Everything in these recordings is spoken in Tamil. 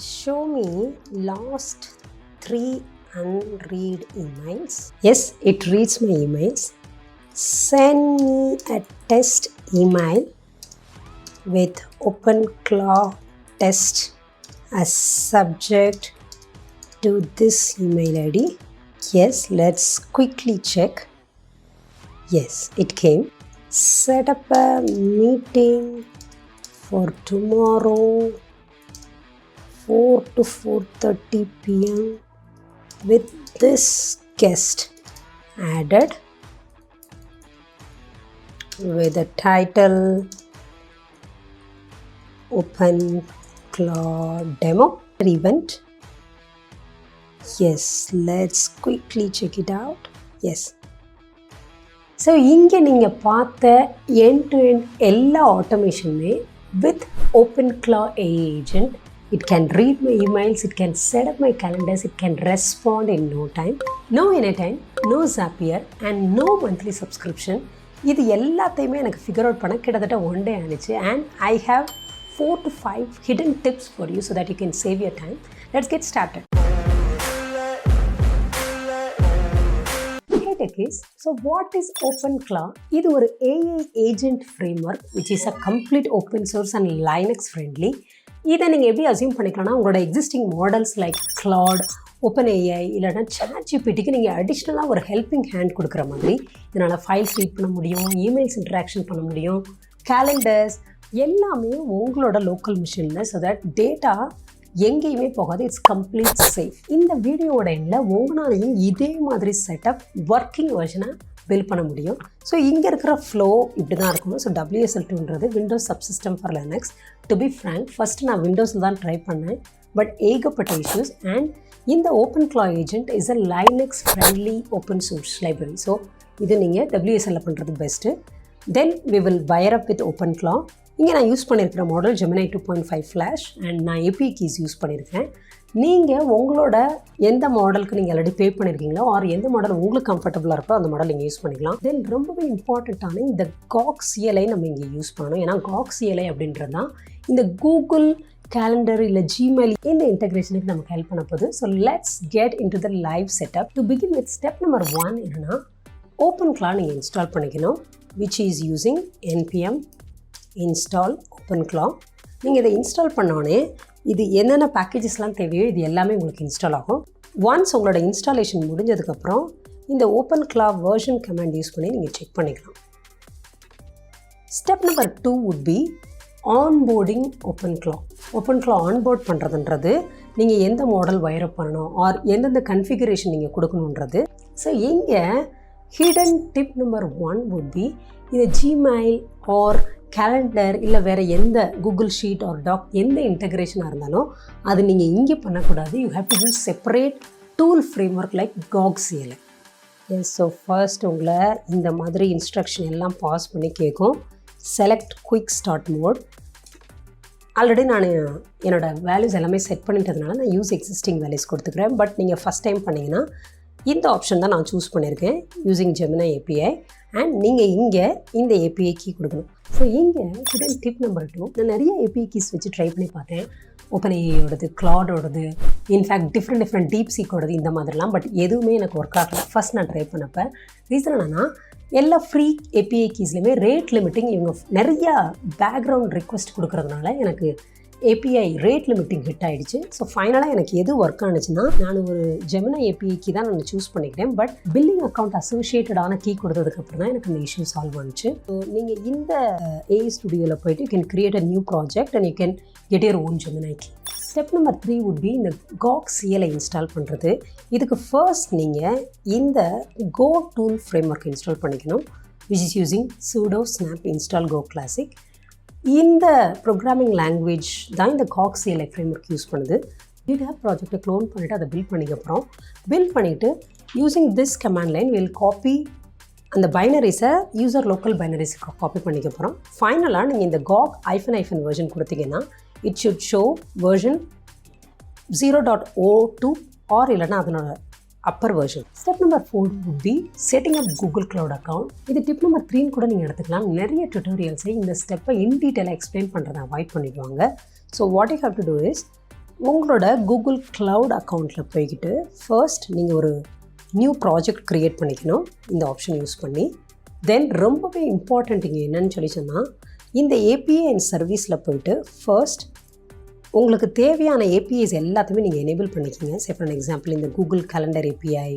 Show me last 3 unread emails. Yes, it reads my emails. Send me a test email with OpenClaw test as subject to this email ID. Yes, let's quickly check. Yes, it came. Set up a meeting for tomorrow 4 to 4:30 p.m. with this guest added with a title OpenClaw demo event. Yes, let's quickly check it out. Yes. So இங்கே நீங்கள் பார்த்த எண்ட் டு எண்ட் எல்லா ஆட்டோமேஷனுமே with OpenClaw AI agent. It can read my emails, it can set up my calendars, it can respond in no time, no anytime, no Zapier and no monthly subscription. இது எல்லாத்தையுமே எனக்கு ஃபிகர் அவுட் பண்ண கிட்டத்தட்ட 1 day ஆனிச்சு. And I have 4 to 5 hidden tips for you so that you can save your time. Let's get started. So what is OpenClaw? இது ஒரு AI agent framework which is a complete open source and Linux friendly. இதை நீங்கள் எப்படி அசியூம் பண்ணிக்கலாம்னா உங்களோட existing models like Claude, OpenAI இல்லைனா ChatGPTக்கு நீங்கள் அடிஷ்னலாக ஒரு ஹெல்பிங் ஹேண்ட் கொடுக்குற மாதிரி இதனால் ஃபைல்ஸ் ரீட் பண்ண முடியும், இமெயில்ஸ் இன்ட்ராக்ஷன் பண்ண முடியும், கேலண்டர்ஸ் எல்லாமே உங்களோட லோக்கல் மிஷினில். ஸோ தட் டேட்டா எங்கேயுமே போகாது. It's complete safe. இந்த வீடியோவோட எண்ணில் உங்களாலையும் இதே மாதிரி செட்டப் ஒர்க்கிங் வெர்ஷனை பில்ட் பண்ண முடியும். ஸோ இங்கே இருக்கிற ஃப்ளோ இப்படி தான் இருக்கணும். ஸோ WSL2ன்றது Windows subsystem for Linux. To be frank, first நான் விண்டோஸில் தான் ட்ரை பண்ணேன், பட் ஏகப்பட்ட இஷ்யூஸ். அண்ட் இந்த OpenClaw agent is a Linux friendly open source library. So இது நீங்கள் WSL பண்ணுறது best. Then we will wire up with OpenClaw. இங்கே நான் யூஸ் பண்ணியிருக்கிற மாடல் Gemini 2.5 ஃப்ளாஷ் அண்ட் நான் API கீஸ் யூஸ் பண்ணியிருக்கேன். நீங்கள் உங்களோட எந்த மாடலுக்கு நீங்கள் ஆல்ரெடி பே பண்ணியிருக்கீங்களோ ஆர் எந்த மாடல் உங்களுக்கு கம்ஃபர்டபுளாக இருக்கோ அந்த மாடல் நீங்கள் யூஸ் பண்ணிக்கலாம். தென் ரொம்பவே இம்பார்ட்டண்ட்டான இந்த gogcli நம்ம இங்கே யூஸ் பண்ணணும். ஏன்னா gogcli அப்படின்றது தான் இந்த கூகுள் கேலண்டர் இல்லை Gmail இந்த இன்டெகிரேஷனுக்கு நமக்கு ஹெல்ப் பண்ண போகுது. So let's get in to the live setup. To begin with step number 1 என்னென்னா OpenClaw நீங்கள் இன்ஸ்டால் பண்ணிக்கணும், which is using npm install OpenClaw. நீங்கள் இதை இன்ஸ்டால் பண்ணோடனே இது என்னென்ன பேக்கேஜஸ்லாம் தேவையோ இது எல்லாமே உங்களுக்கு இன்ஸ்டால் ஆகும். ஒன்ஸ் உங்களோட இன்ஸ்டாலேஷன் முடிஞ்சதுக்கப்புறம் இந்த OpenClaw வெர்ஷன் கமாண்ட் யூஸ் பண்ணி நீங்கள் செக் பண்ணிக்கலாம். Step number 2 would be onboarding OpenClaw. OpenClaw onboard பண்ணுறதுன்றது நீங்கள் எந்த மாடல் வயரப் பண்ணணும் ஆர் எந்தெந்த கன்ஃபிகரேஷன் நீங்கள் கொடுக்கணுன்றது. ஸோ இங்கே hidden tip number 1 would be இது Gmail ஆர் கேலண்டர் இல்லை வேறு எந்த கூகுள் ஷீட் ஆர் டாக் எந்த இன்டெகிரேஷனாக இருந்தாலும் அது நீங்கள் இங்கே பண்ணக்கூடாது. You have to use separate tool framework like gogcli. Yes, so first உங்களை இந்த மாதிரி இன்ஸ்ட்ரக்ஷன் எல்லாம் பாஸ் பண்ணி கேட்கும். Select quick start mode. Already நான் என்னோடய வேல்யூஸ் எல்லாமே செட் பண்ணிட்டதுனால நான் யூஸ் எக்ஸிஸ்டிங் வேல்யூஸ் கொடுத்துக்கிறேன். பட் நீங்கள் ஃபஸ்ட் டைம் பண்ணிங்கன்னா இந்த ஆப்ஷன் தான் நான் சூஸ் பண்ணியிருக்கேன், யூஸிங் Gemini API. அண்ட் நீங்கள் இங்கே இந்த API கீ கொடுக்கணும். ஸோ இங்கே ஹிடன் டிப் நம்பர் 2, நான் நிறைய API கீஸ் வச்சு ட்ரை பண்ணி பார்த்தேன். OpenAIயோடது, Claudeோடது, இன்ஃபேக்ட் டிஃப்ரெண்ட் DeepSeekோடது இந்த மாதிரிலாம். பட் எதுவுமே எனக்கு ஒர்க் ஆகல ஃபஸ்ட் நான் ட்ரை பண்ணப்போ. ரீசன் என்னன்னா எல்லா ஃப்ரீ API கீஸ்லையுமே ரேட் லிமிட்டிங் இவங்க நிறையா பேக்ரவுண்ட் ரிக்வெஸ்ட் கொடுக்குறதுனால எனக்கு API ரேட் லிமிட்டிங் ஹிட் ஆகிடுச்சு. ஸோ ஃபைனலாக எனக்கு எது ஒர்க் ஆனிச்சுன்னா நான் ஒரு Gemini API கீ தான் நான் சூஸ் பண்ணிக்கிறேன். பட் பில்லிங் அக்கௌண்ட் அசோசியேட்டடான கீ கொடுத்ததுக்கப்புறம் தான் எனக்கு அந்த இஷ்யூ சால்வ் ஆனிச்சு. ஸோ நீங்கள் இந்த AI ஸ்டுடியோவில் போய்ட்டு you can create a new project and you can get your own Gemini key. Step number 3 would be இந்த gogcli இன்ஸ்டால் பண்ணுறது. இதுக்கு ஃபர்ஸ்ட் நீங்கள் இந்த Go டூல் ஃப்ரேம்ஒர்க் இன்ஸ்டால் பண்ணிக்கணும், which is using sudo snap install go classic. இந்த ப்ரோக்ராமிங் லாங்குவேஜ் தான் இந்த gogcli ஃப்ரேம்ஒர்க் யூஸ் பண்ணுது. GitHub ப்ராஜெக்டை க்ளோன் பண்ணிவிட்டு அதை பில்ட் பண்ணிக்கப்புறம் பில்ட் பண்ணிவிட்டு using this command line will copy அந்த பைனரிஸை யூசர் லோக்கல் பைனரிஸுக்கு காப்பி பண்ணிக்கப்புறம் ஃபைனலாக நீங்கள் இந்த gog வெர்ஷன் கொடுத்தீங்கன்னா it should show version 0.02 or இல்லைனா அதனோட upper version. Step number 4 would be setting up Google Cloud account. இது டிப் நம்பர் 3 கூட நீங்கள் எடுத்துக்கலாம். நிறைய டுட்டோரியல்ஸை இந்த ஸ்டெப்பை இன் டீட்டெயிலாக எக்ஸ்பிளைன் பண்ணுறதை அவாய்ட் பண்ணிடுவாங்க. So what you have to do is உங்களோட கூகுள் க்ளவுட் அக்கௌண்ட்டில் போய்கிட்டு ஃபர்ஸ்ட் நீங்கள் ஒரு நியூ ப்ராஜெக்ட் க்ரியேட் பண்ணிக்கணும் இந்த ஆப்ஷன் யூஸ் பண்ணி. தென் ரொம்பவே இம்பார்ட்டண்ட் இங்கே என்னன்னு சொல்லி சொன்னால், இந்த ஏபிஐ அண்ட் சர்வீஸில் போய்ட்டு ஃபர்ஸ்ட் உங்களுக்கு தேவையான ஏபிஐஸ் எல்லாத்தையுமே நீங்கள் எனேபிள் பண்ணிக்கிங்க. சே ஃபார் எக்ஸாம்பிள் இந்த Google calendar API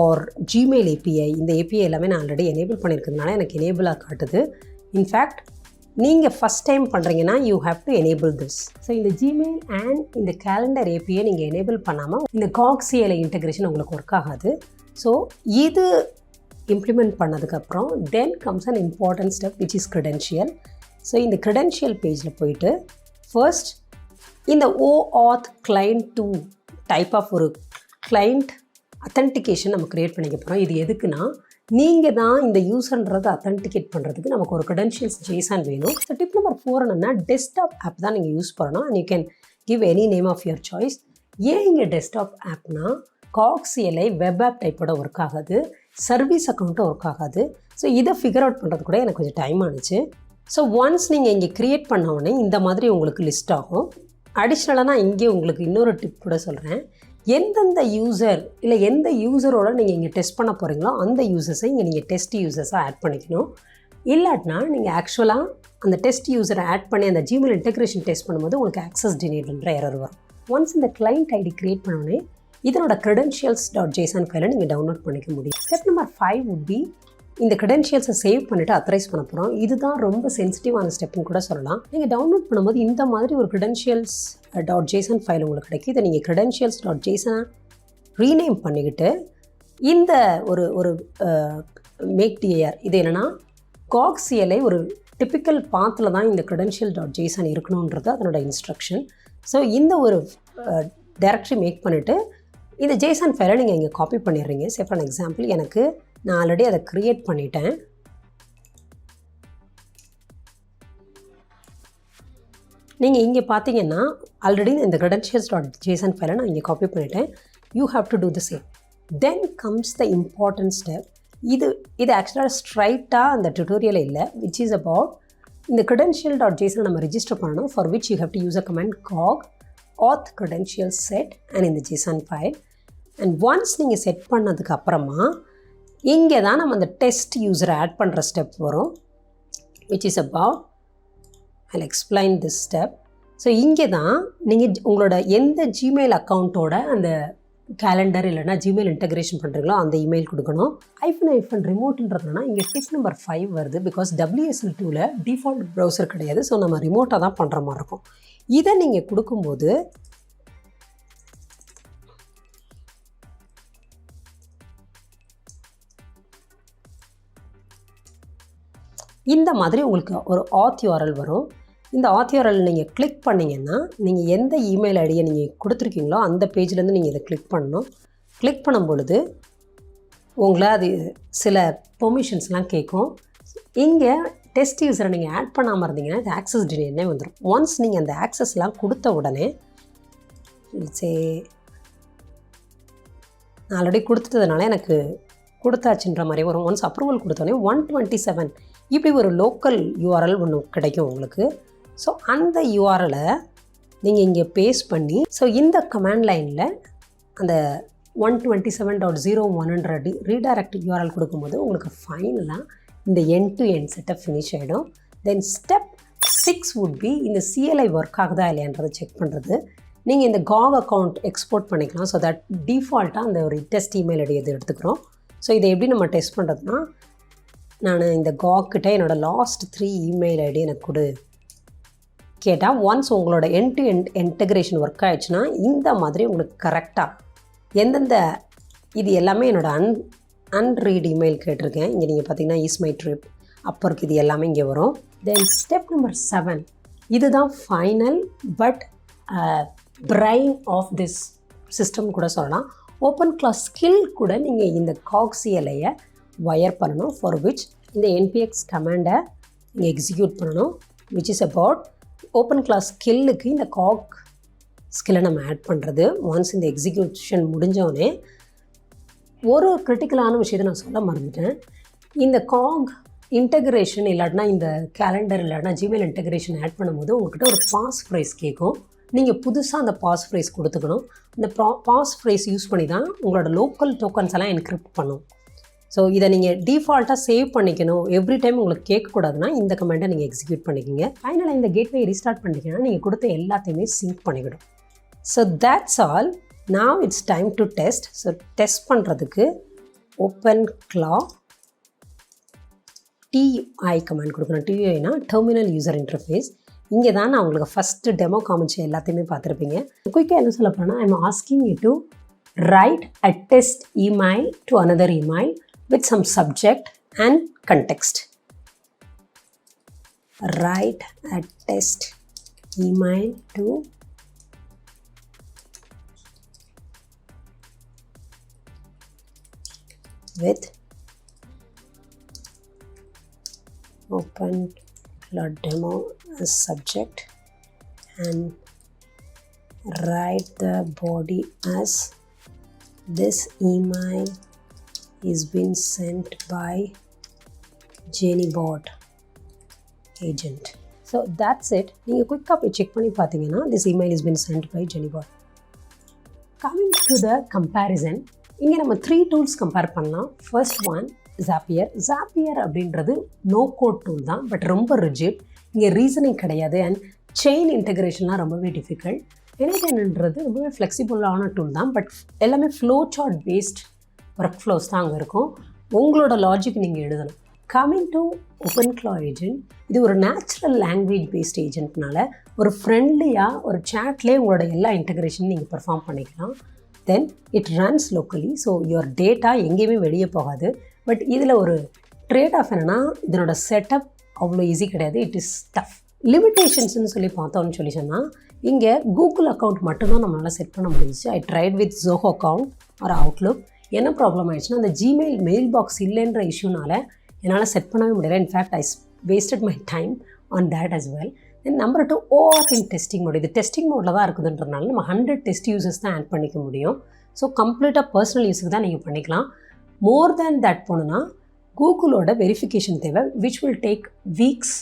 or Gmail API, இந்த ஏபிஐ எல்லாமே நான் ஆல்ரெடி எனேபிள் பண்ணியிருக்கிறதுனால எனக்கு எனேபிளாக காட்டுது. இன்ஃபேக்ட் நீங்கள் ஃபஸ்ட் டைம் பண்ணுறீங்கன்னா you have to enable this. So இந்த ஜிமெயில் அண்ட் இந்த கேலண்டர் ஏபிஐ நீங்கள் எனேபிள் பண்ணாமல் இந்த gogcli இன்டெகிரேஷன் உங்களுக்கு ஒர்க் ஆகாது. ஸோ இது இம்ப்ளிமெண்ட் பண்ணதுக்கப்புறம் then comes an important step which is credential. So இந்த க்ரெடென்ஷியல் பேஜில் போயிட்டு ஃபர்ஸ்ட் இந்த OAuth client 2 டைப் ஆஃப் ஒரு கிளைண்ட் அத்தன்டிகேஷன் நம்ம க்ரியேட் பண்ணிக்க போகிறோம். இது எதுக்குன்னா, நீங்கள் தான் இந்த யூஸர்ன்றதை அத்தன்டிகேட் பண்ணுறதுக்கு நமக்கு ஒரு க்ரெடென்ஷியல்ஸ் ஜேசன் வேணும். ஸோ டிப் நம்பர் 4 என்னென்னா, டெஸ்க்டாப் ஆப் தான் நீங்கள் யூஸ் பண்ணணும் and you can give any name of your choice. ஏன் இங்கே டெஸ்க்டாப் ஆப்னா gogcli வெப் ஆப் டைப்போட ஒர்க் ஆகாது, சர்வீஸ் அக்கௌண்ட்டும் ஒர்க் ஆகாது. ஸோ இதை ஃபிகர் அவுட் பண்ணுறது கூட எனக்கு கொஞ்சம் டைம் ஆனிச்சு. ஸோ ஒன்ஸ் நீங்கள் இங்கே க்ரியேட் பண்ண உடனே இந்த மாதிரி உங்களுக்கு லிஸ்ட் ஆகும். அடிஷ்னலாக நான் இங்கே உங்களுக்கு இன்னொரு டிப் கூட சொல்கிறேன். எந்தெந்த யூசர் இல்லை எந்த யூசரோட நீங்கள் இங்கே டெஸ்ட் பண்ண போகிறீங்களோ அந்த யூசர்ஸை இங்கே நீங்கள் டெஸ்ட் யூசர்ஸாக ஆட் பண்ணிக்கணும். இல்லாட்டினா நீங்கள் ஆக்சுவலாக அந்த டெஸ்ட் யூசரை ஆட் பண்ணி அந்த ஜிமெயில் இன்டெகிரேஷன் டெஸ்ட் பண்ணும்போது உங்களுக்கு ஆக்சஸ் டினைடுன்ற எரர் வரும். ஒன்ஸ் இந்த கிளைண்ட் ஐடி க்ரியேட் பண்ணோடனே இதனோட credentials.json ஃபைலை நீங்கள் டவுன்லோட் பண்ணிக்க முடியும். ஸ்டெப் நம்பர் 5 would be இந்த க்ரெடென்ஷியல்ஸை சேவ் பண்ணிவிட்டு அத்தரைஸ் பண்ண போகிறோம். இதுதான் ரொம்ப சென்சிட்டிவான ஸ்டெப்புன்னு கூட சொல்லலாம். நீங்கள் டவுன்லோட் பண்ணும்போது இந்த மாதிரி ஒரு credentials.json ஃபைல் உங்களுக்கு கிடைக்கும். இதை நீங்கள் credentials.json ரீநேம் பண்ணிக்கிட்டு இந்த ஒரு மேக் டிஆர் இது என்னென்னா, gogcli ஒரு டிப்பிக்கல் பாத்தில் தான் இந்த credential.json இருக்கணுன்றது அதனோட இன்ஸ்ட்ரக்ஷன். ஸோ இந்த ஒரு டைரக்டரி மேக் பண்ணிவிட்டு இந்த ஜேசன் ஃபைலை நீங்கள் இங்கே காப்பி பண்ணிடுறீங்க. சே ஃபார் எக்ஸாம்பிள் எனக்கு நான் ஆல்ரெடி அதை க்ரியேட் பண்ணிட்டேன். நீங்கள் இங்கே பார்த்தீங்கன்னா ஆல்ரெடி இந்த credentials.json ஃபைலை நான் இங்கே காப்பி பண்ணிட்டேன். You have to do the same. Then comes the important step. இது ஆக்சுவலாக ஸ்ட்ரைட்டாக அந்த டுட்டோரியல் இல்லை, விச் இஸ் அபவுட் இந்த credential.json நம்ம ரிஜிஸ்டர் பண்ணணும். For which you have to use a comment gogauth credentials set and in the JSON file. And once நீங்கள் செட் பண்ணதுக்கு அப்புறமா இங்கே தான் நம்ம அந்த டெஸ்ட் யூஸரை ஆட் பண்ணுற ஸ்டெப் வரும், which is about I'll explain this step. So இங்கே தான் நீங்கள் உங்களோட எந்த ஜிமெயில் அக்கௌண்ட்டோட அந்த கேலண்டர் இல்லைனா ஜிமெயில் இன்டெகிரேஷன் பண்ணுறீங்களோ அந்த இமெயில் கொடுக்கணும். ஐஃபன் ரிமோட்ன்றதுனா இங்கே டிப் நம்பர் 5 வருது. பிகாஸ் WSL2ல டிஃபால்ட் ப்ரௌசர் கிடையாது. ஸோ நம்ம ரிமோட்டாக தான் பண்ணுற மாதிரி இருக்கும். இதை நீங்கள் கொடுக்கும்போது இந்த மாதிரி உங்களுக்கு ஒரு auth URL வரும். இந்த auth URL நீங்கள் கிளிக் பண்ணிங்கன்னா நீங்கள் எந்த இமெயில் ஐடியை நீங்கள் கொடுத்துருக்கீங்களோ அந்த பேஜ்லேருந்து நீங்கள் இதை கிளிக் பண்ணணும். கிளிக் பண்ணும் பொழுது உங்களை அது சில பெர்மிஷன்ஸ்லாம் கேட்கும். இங்கே டெஸ்ட் யூஸரை நீங்கள் ஆட் பண்ணாமல் இருந்தீங்கன்னா இது ஆக்சஸ் டினைட்னே வந்துடும். ஒன்ஸ் நீங்கள் அந்த ஆக்சஸ்லாம் கொடுத்த உடனே நான் ஆல்ரெடி கொடுத்துட்டதுனால எனக்கு கொடுத்தாச்சுன்ற மாதிரி வரும். ஒன்ஸ் அப்ரூவல் கொடுத்தோடனே 127 இப்படி ஒரு லோக்கல் URL ஒன்று கிடைக்கும் உங்களுக்கு. ஸோ அந்த URL-ஐ நீங்கள் இங்கே பேஸ்ட் பண்ணி ஸோ இந்த கமாண்ட் லைனில் அந்த 127.01ன்ற ரீடைரக்ட் URL கொடுக்கும்போது உங்களுக்கு ஃபைனலாக இந்த end to end setup finish ஆகிடும். தென் ஸ்டெப் 6 would be இந்த CLI ஒர்க் ஆகுதா இல்லையான்றதை செக் பண்ணுறது. நீங்கள் இந்த gog அக்கௌண்ட் எக்ஸ்போர்ட் பண்ணிக்கலாம். ஸோ தட் டிஃபால்ட்டாக அந்த ஒரு டெஸ்ட் இமெயில் ஐடி எது எடுத்துக்கிறோம். ஸோ இதை எப்படி நம்ம டெஸ்ட் பண்ணுறதுனா, நான் இந்த gogகிட்ட என்னோடய லாஸ்ட் 3 இமெயில் ஐடி எனக்கு கொடு கேட்டால் ஒன்ஸ் உங்களோட end to end integration work ஆகிடுச்சுன்னா இந்த மாதிரி உங்களுக்கு கரெக்டாக எந்தெந்த இது எல்லாமே என்னோடய அன்ரீட் இமெயில் கேட்டிருக்கேன். இங்கே நீங்கள் பார்த்தீங்கன்னா இஸ் மை ட்ரிப் அப்பருக்கு இது எல்லாமே இங்கே வரும். தென் ஸ்டெப் நம்பர் 7 இதுதான் final but brain of this system கூட சொல்லலாம். OpenClaw ஸ்கில் கூட நீங்கள் இந்த gogcli-ஐ வயர் பண்ணணும். ஃபார் விச் இந்த npx கமாண்டை நீங்கள் எக்ஸிக்யூட் பண்ணணும். விச் இஸ் அபவுட் OpenClaw ஸ்கில்லுக்கு இந்த gog ஸ்கில்லை நம்ம ஆட் பண்ணுறது. ஒன்ஸ் இந்த எக்ஸிக்யூஷன் முடிஞ்சோடனே ஒரு கிரிட்டிக்கலான விஷயத்தை நான் சொல்ல மறந்துட்டேன். இந்த gog இன்டெகிரேஷன் இல்லாட்டினா இந்த கேலண்டர் இல்லாட்டினா ஜிமெயில் இன்டெகிரேஷன் ஆட் பண்ணும்போது உங்கள்கிட்ட ஒரு பாஸ் ஃப்ரேஸ் கேட்கும். நீங்கள் புதுசாக அந்த பாஸ் ஃப்ரேஸ் கொடுத்துக்கணும். இந்த பாஸ் ஃப்ரேஸ் யூஸ் பண்ணி தான் உங்களோட லோக்கல் டோக்கன்ஸ் எல்லாம் என்கிரிப்ட் பண்ணும். ஸோ இதை நீங்கள் டிஃபால்ட்டாக சேவ் பண்ணிக்கணும். எவ்ரி டைம் உங்களுக்கு கேட்கக்கூடாதுன்னா இந்த கமெண்ட்டை நீங்கள் எக்ஸிக்யூட் பண்ணிக்கிங்க. ஃபைனலாக இந்த கேட்வே ரீஸ்டார்ட் பண்ணிட்டீங்கன்னா நீங்கள் கொடுத்த எல்லாத்தையுமே சிங்க் பண்ணிவிடும். So that's all. Now it's time to test. So test பண்ணுறதுக்கு OpenClaw TUI கமெண்ட் கொடுக்கணும். TUIனா டெர்மினல் யூசர் இன்டர்ஃபேஸ். இங்கே தான் நான் உங்களுக்கு ஃபஸ்ட்டு டெமோ காமிச்சு எல்லாத்தையுமே பார்த்துருப்பீங்க. குயிக்காக என்ன சொல்ல போனால் I am asking you to right a test email to another email with some subject and context. Write a test email to with OpenClaw demo as subject and write the body as this email is been sent by Gemini agent. So that's it. நீங்கள் குயிக்காக போய் செக் பண்ணி பார்த்தீங்கன்னா this email is been sent by Gemini. Coming to the comparison, இங்கே நம்ம 3 tools கம்பேர் பண்ணலாம். First one Zapier. Zapier அப்படின்றது நோ கோட் டூல் தான், பட் ரொம்ப ரிஜிட். இங்கே ரீசனிங் கிடையாது அண்ட் செயின் இன்டெகிரேஷன்லாம் ரொம்பவே டிஃபிகல்ட். எனக்குன்றது ரொம்பவே ஃப்ளெக்சிபிளான டூல் தான், பட் எல்லாமே flow chart based workflows தான் அங்கே இருக்கும். உங்களோட லாஜிக் நீங்கள் எழுதணும். கம்மிங் டு OpenClaw ஏஜென்ட், இது ஒரு நேச்சுரல் லாங்குவேஜ் பேஸ்ட் ஏஜென்ட்னால ஒரு ஃப்ரெண்ட்லியாக ஒரு சேட்லேயே உங்களோட எல்லா இன்டெகிரேஷனும் நீங்கள் பெர்ஃபார்ம் பண்ணிக்கலாம். Then it runs locally. So your data எங்கேயுமே வெளியே போகாது. பட் இதில் ஒரு ட்ரேட் ஆஃப் என்னென்னா இதனோட செட்டப் அவ்வளோ ஈஸி கிடையாது. It is tough. லிமிட்டேஷன்ஸ்னு சொல்லி பார்த்தோம்னு சொல்லி சொன்னால் இங்கே கூகுள் அக்கௌண்ட் மட்டும்தான் நம்மளால் செட் பண்ண முடிஞ்சிச்சு. I tried with Zoho account ஒரு அவுட்லுக். என்ன ப்ராப்ளம் ஆயிடுச்சுன்னா அந்த ஜிமெயில் மெயில் பாக்ஸ் இல்லைன்ற இஷ்யூனால என்னால் செட் பண்ணவே முடியல. In fact I wasted my time on that as well. Then number 2 OAuth in testing mode. இது டெஸ்டிங் மோடில் தான் இருக்குதுன்றதுனால நம்ம 100 டெஸ்ட் யூசர்ஸ் தான் ஆட் பண்ணிக்க முடியும். ஸோ கம்ப்ளீட்டாக பர்சனல் யூஸுக்கு தான் நீங்கள் பண்ணிக்கலாம். மோர் தேன் தேட் போனோன்னா கூகுளோட வெரிஃபிகேஷன் தேவை, which will take weeks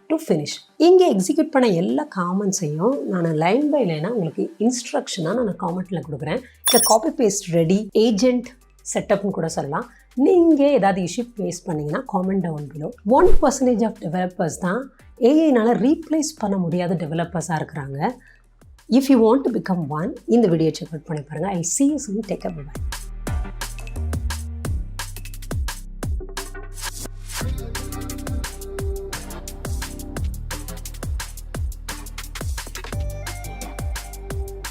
to finish. இங்கே எக்ஸிக்யூட் பண்ண எல்லா காமெண்ட்ஸையும் நான் லைன் பை லைனாக உங்களுக்கு இன்ஸ்ட்ரக்ஷனாக நான் காமெண்ட்டில் கொடுக்குறேன். இந்த காப்பி பேஸ்ட் ரெடி ஏஜென்ட் செட்டப்னு கூட சொல்லலாம். நீங்கள் ஏதாவது இஷ்யூ ஃபேஸ் பண்ணிங்கன்னா comment down below. 1% of developers தான் ஏஐனால் ரீப்ளேஸ் பண்ண முடியாத டெவலப்பர்ஸாக இருக்கிறாங்க. If you want to become one, இந்த வீடியோ செக் அவுட் பண்ணி பாருங்கள். ஐ see you soon. Take care. Bye.